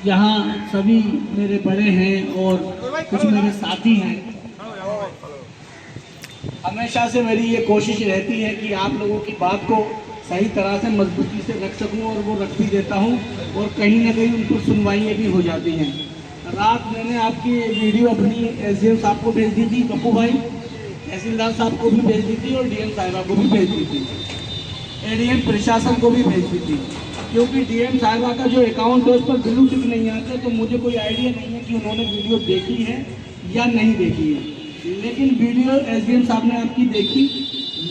यहाँ सभी मेरे बड़े हैं और कुछ मेरे साथी हैं। हमेशा से मेरी ये कोशिश रहती है कि आप लोगों की बात को सही तरह से मजबूती से रख सकूं, और वो रख भी देता हूं, और कहीं ना कहीं उनको सुनवाइयाँ भी हो जाती हैं। रात मैंने आपकी वीडियो अपनी एसडीएम साहब को भेज दी थी, पप्पू भाई, तहसीलदार साहब को भी भेज दी थी, और डीएम साहिबा को भी भेज दी थी, एडीएम प्रशासन को भी भेज दी थी। क्योंकि डीएम साहिबा का जो अकाउंट है उस पर बिल्कुल टिक नहीं आते, तो मुझे कोई आइडिया नहीं है कि उन्होंने वीडियो देखी है या नहीं देखी है। लेकिन वीडियो एसडीएम साहब ने आपकी देखी,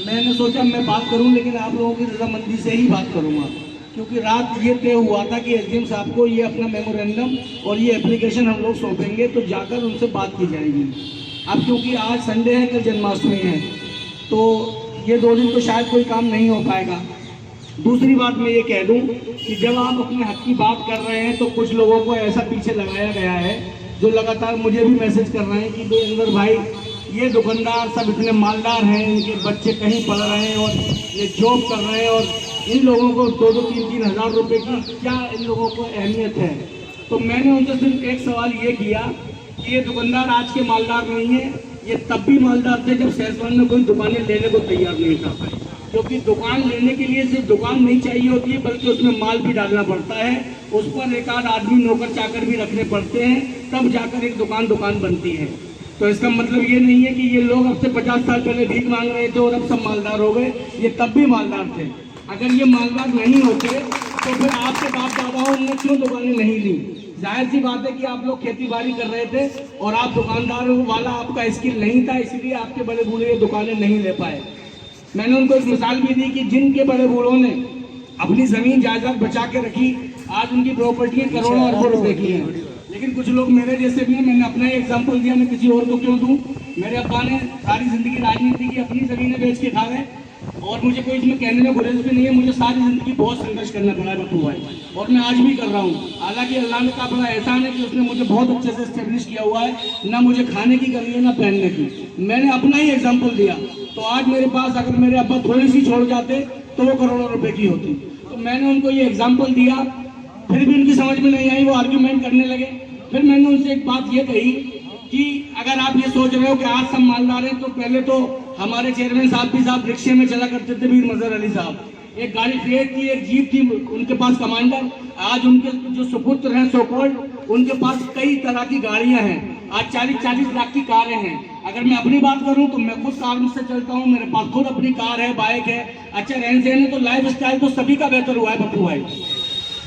मैंने सोचा मैं बात करूं, लेकिन आप लोगों की रजामंदी से ही बात करूंगा। क्योंकि रात ये तय हुआ था कि एसडीएम साहब को ये अपना मेमोरेंडम और ये एप्लीकेशन हम लोग सौंपेंगे, तो जाकर उनसे बात की जाएगी। अब क्योंकि आज संडे है, कल जन्माष्टमी है, तो ये 2 दिन तो शायद कोई काम नहीं हो पाएगा। दूसरी बात मैं ये कह दूं कि जब आप अपने हक की बात कर रहे हैं, तो कुछ लोगों को ऐसा पीछे लगाया गया है जो लगातार मुझे भी मैसेज कर रहे हैं कि भाई अनवर भाई, ये दुकानदार सब इतने मालदार हैं, इनके बच्चे कहीं पढ़ रहे हैं और ये जॉब कर रहे हैं, और इन लोगों को 2-2, 3-3 हज़ार रुपये की क्या इन लोगों को अहमियत है। तो मैंने उनसे सिर्फ एक सवाल ये किया कि ये दुकानदार आज के मालदार नहीं है, ये तब भी मालदार थे जब सहसवान में कोई दुकानें लेने को तैयार नहीं था। क्योंकि दुकान लेने के लिए सिर्फ दुकान नहीं चाहिए होती है, बल्कि उसमें माल भी डालना पड़ता है, उस पर एक आध आदमी नौकर चाकर भी रखने पड़ते हैं, तब जाकर एक दुकान बनती है। तो इसका मतलब ये नहीं है कि ये लोग अब से 50 साल पहले भीख मांग रहे थे और अब सब मालदार हो गए, ये तब भी मालदार थे। अगर ये मालदार नहीं होते तो फिर आपके बाप दादाओं ने क्यों दुकानें नहीं ली? जाहिर सी बात है कि आप लोग खेती बाड़ी कर रहे थे और आप दुकानदारों वाला आपका स्किल नहीं था, इसलिए आपके बड़े बूढ़े ये दुकानें नहीं ले पाए। मैंने उनको एक मिसाल भी दी कि जिनके बड़े बूढ़ों ने अपनी ज़मीन जायदाद बचा के रखी, आज उनकी प्रॉपर्टी करोड़ों अरबों रुपए की है। लेकिन कुछ लोग मेरे जैसे भी हैं, मैंने अपना ही एग्जाम्पल दिया, मैं किसी और को क्यों दूँ। मेरे अब्बा ने सारी ज़िंदगी राजनीति की, अपनी ज़मीनें बेच के खा गए, और मुझे कोई इसमें कहने में गुरेज भी नहीं है। मुझे सारी ज़िंदगी बहुत संघर्ष करना पड़ा है पप्पू भाई, और मैं आज भी कर रहा हूँ। हालांकि अल्लाह ने का बड़ा एहसान है कि उसने मुझे बहुत अच्छे से एस्टेब्लिश किया हुआ है, ना मुझे खाने की कमी है ना पहनने की। मैंने अपना ही एग्जाम्पल दिया, तो आज मेरे पास अगर मेरे अब्बा थोड़ी सी छोड़ जाते तो वो करोड़ों रुपए की होती। तो मैंने उनको ये एग्जाम्पल दिया, फिर भी उनकी समझ में नहीं आई, वो आर्ग्यूमेंट करने लगे। फिर मैंने उनसे एक बात ये कही कि अगर आप ये सोच रहे हो कि आज सब मालदार हैं, तो पहले तो हमारे चेयरमैन साहब भी साहब रिक्शे में चला करते थे, वीर मजहर अली साहब। एक गाड़ी फिएट की, एक जीप थी उनके पास कमांडर। आज उनके जो सुपुत्र हैं सोकॉल्ड, उनके पास कई तरह की गाड़ियां हैं। आज 40-40 लाख की कारें हैं। अगर मैं अपनी बात करूं तो मैं खुद कार से चलता हूं, मेरे पास खुद अपनी कार है, बाइक है, अच्छा रहन सहन है। तो लाइफ स्टाइल तो सभी का बेहतर हुआ है पप्पू भाई।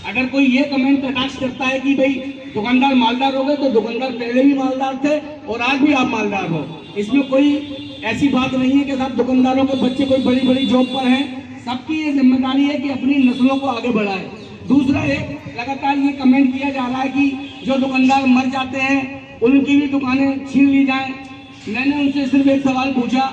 अगर कोई ये कमेंट प्रकाश करता है कि भाई दुकानदार मालदार हो गए, तो दुकानदार पहले भी मालदार थे और आज भी आप मालदार हो, इसमें कोई ऐसी बात नहीं है कि सब दुकानदारों के बच्चे कोई बड़ी बड़ी जॉब पर हैं। सबकी ये जिम्मेदारी है कि अपनी नस्लों को आगे बढ़ाए। दूसरा, एक लगातार ये कमेंट किया जा रहा है कि जो दुकानदार मर जाते हैं उनकी भी दुकानें छीन ली जाएं। मैंने उनसे सिर्फ एक सवाल पूछा,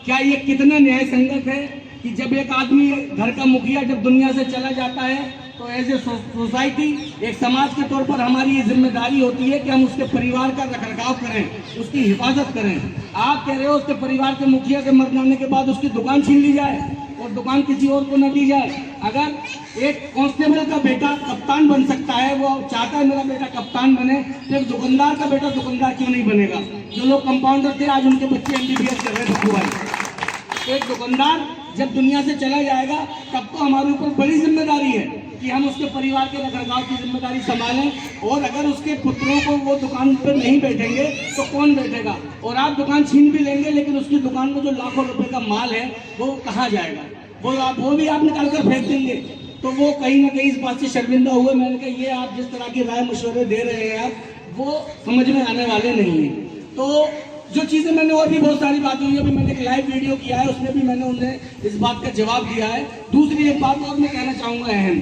क्या ये कितना न्याय संगत है कि जब एक आदमी घर का मुखिया जब दुनिया से चला जाता है, तो एज ए सोसाइटी, एक समाज के तौर पर हमारी ये जिम्मेदारी होती है कि हम उसके परिवार का रखरखाव करें, उसकी हिफाजत करें। आप कह रहे हो उसके परिवार के मुखिया के मर जाने के बाद उसकी दुकान छीन ली जाए और दुकान किसी और को न दी जाए। अगर एक कांस्टेबल का बेटा कप्तान बन सकता है, वो चाहता है मेरा बेटा कप्तान बने, तो एक दुकानदार का बेटा दुकानदार क्यों नहीं बनेगा? जो लोग कंपाउंडर थे आज उनके बच्चे MBBS कर रहे हैं पप्पू भाई। एक दुकानदार जब दुनिया से चला जाएगा तब तो हमारे ऊपर बड़ी जिम्मेदारी है कि हम उसके परिवार के रखरखाव की जिम्मेदारी संभालें। और अगर उसके पुत्रों को वो दुकान पर नहीं बैठेंगे तो कौन बैठेगा? और आप दुकान छीन भी लेंगे, लेकिन उसकी दुकान में जो लाखों रुपए का माल है वो कहाँ जाएगा? वो भी आप निकाल कर फेंक देंगे। तो वो कहीं ना कहीं इस बात से शर्मिंदा हुए। मैंने कहा ये आप जिस तरह की राय मशवरे दे रहे हैं आप, वो समझ में आने वाले नहीं है। तो जो चीज़ें मैंने और भी बहुत सारी बातें हुई, अभी मैंने एक लाइव वीडियो किया है, उसमें भी मैंने उन्हें इस बात का जवाब दिया है। दूसरी एक बात और मैं कहना चाहूँगा अहम,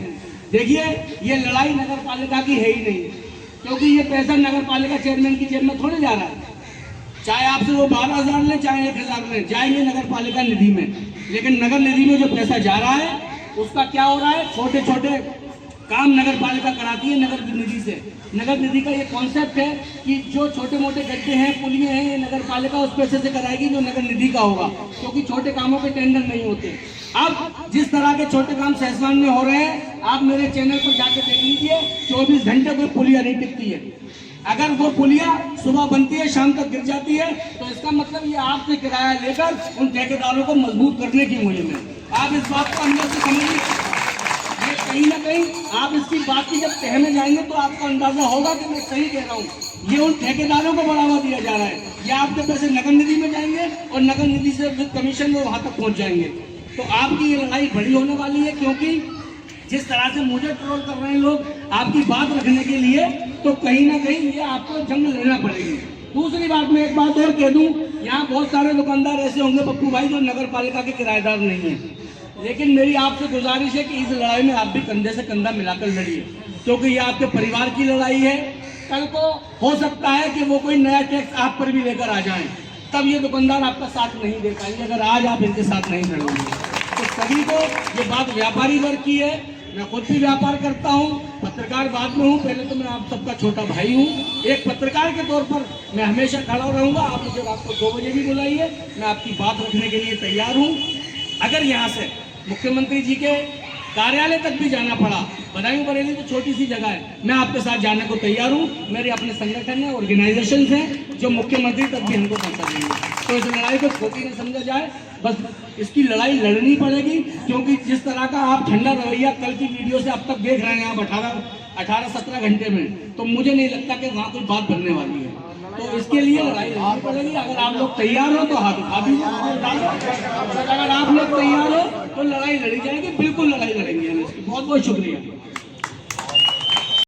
देखिए ये लड़ाई नगर पालिका की है ही नहीं, क्योंकि ये पैसा नगर पालिका चेयरमैन की जेब में थोड़े जा रहा है। चाहे आपसे वो 12,000 लें चाहे 1,000 लें, जाएंगे नगर पालिका निधि में। लेकिन नगर निधि में जो पैसा जा रहा है उसका क्या हो रहा है, छोटे छोटे काम नगर पालिका कराती है नगर निधि से। नगर निधि का ये कॉन्सेप्ट है कि जो छोटे मोटे गड्ढे हैं, पुलिये हैं, ये नगर पालिका उस पैसे से कराएगी जो नगर निधि का होगा, क्योंकि छोटे कामों के टेंडर नहीं होते। अब जिस तरह के छोटे काम सहसवान में हो रहे हैं, आप मेरे चैनल पर जाके देख लीजिए, 24 घंटे कोई पुलिया नहीं टिकती है। अगर वो पुलिया सुबह बनती है, शाम तक गिर जाती है, तो इसका मतलब ये आपसे किराया लेकर उन ठेकेदारों को मजबूत करने की मुहिम है। आप इस बात को अंदर से समझिए। कहीं ना कहीं आप इसकी बात की जब तह में जाएंगे तो आपको अंदाजा होगा कि मैं सही कह रहा हूँ। ये उन ठेकेदारों को बढ़ावा दिया जा रहा है, ये आपके पैसे नगर निधि में जाएंगे और नगर निधि से कमीशन में वहां तक पहुंच जाएंगे। तो आपकी ये लड़ाई बड़ी होने वाली है, क्योंकि जिस तरह से मुझे ट्रोल कर रहे हैं लोग आपकी बात रखने के लिए, तो कहीं ना कहीं ये आपको जंग लेना पड़ेगी। दूसरी बात, मैं एक बात और कह दूं, यहाँ बहुत सारे दुकानदार ऐसे होंगे पप्पू भाई जो नगर पालिका के किराएदार नहीं है, लेकिन मेरी आपसे गुजारिश है कि इस लड़ाई में आप भी कंधे से कंधा मिलाकर लड़िए, क्योंकि ये आपके परिवार की लड़ाई है। कल को हो सकता है कि वो कोई नया टैक्स आप पर भी लेकर आ जाएं, तब ये दुकानदार आपका साथ नहीं दे पाएंगे अगर आज आप इनके साथ नहीं खड़ोगे। तो सभी को ये बात व्यापारी वर्ग की है, मैं खुद भी व्यापार करता हूँ, पत्रकार बाद में हूँ, पहले तो मैं आप सबका छोटा भाई हूँ। एक पत्रकार के तौर पर मैं हमेशा खड़ा रहूँगा। आप मुझे रात को 2 बजे भी बुलाइए, मैं आपकी बात रखने के लिए तैयार हूँ। अगर यहाँ से मुख्यमंत्री जी के कार्यालय तक भी जाना पड़ा, बदायूं बरेली तो छोटी सी जगह है, मैं आपके साथ जाने को तैयार हूँ। मेरे अपने संगठन है, ऑर्गेनाइजेशन हैं जो मुख्यमंत्री तक भी हमको पहुँचा देंगे। तो इस लड़ाई को छोटी न समझा जाए, बस इसकी लड़ाई लड़नी पड़ेगी, क्योंकि जिस तरह का आप ठंडा रवैया कल की वीडियो से अब तक देख रहे हैं आप 18-17 घंटे में, तो मुझे नहीं लगता कि वहाँ कोई बात बनने वाली है। तो इसके लिए लड़ाई लड़नी पड़ेगी। अगर आप लोग तैयार हो तो हाथ उठा दीजिए, अगर आप लोग तैयार हो तो लड़ाई लड़ी जाएगी, बिल्कुल लड़ाई लड़ेंगे हम इसकी। बहुत बहुत शुक्रिया।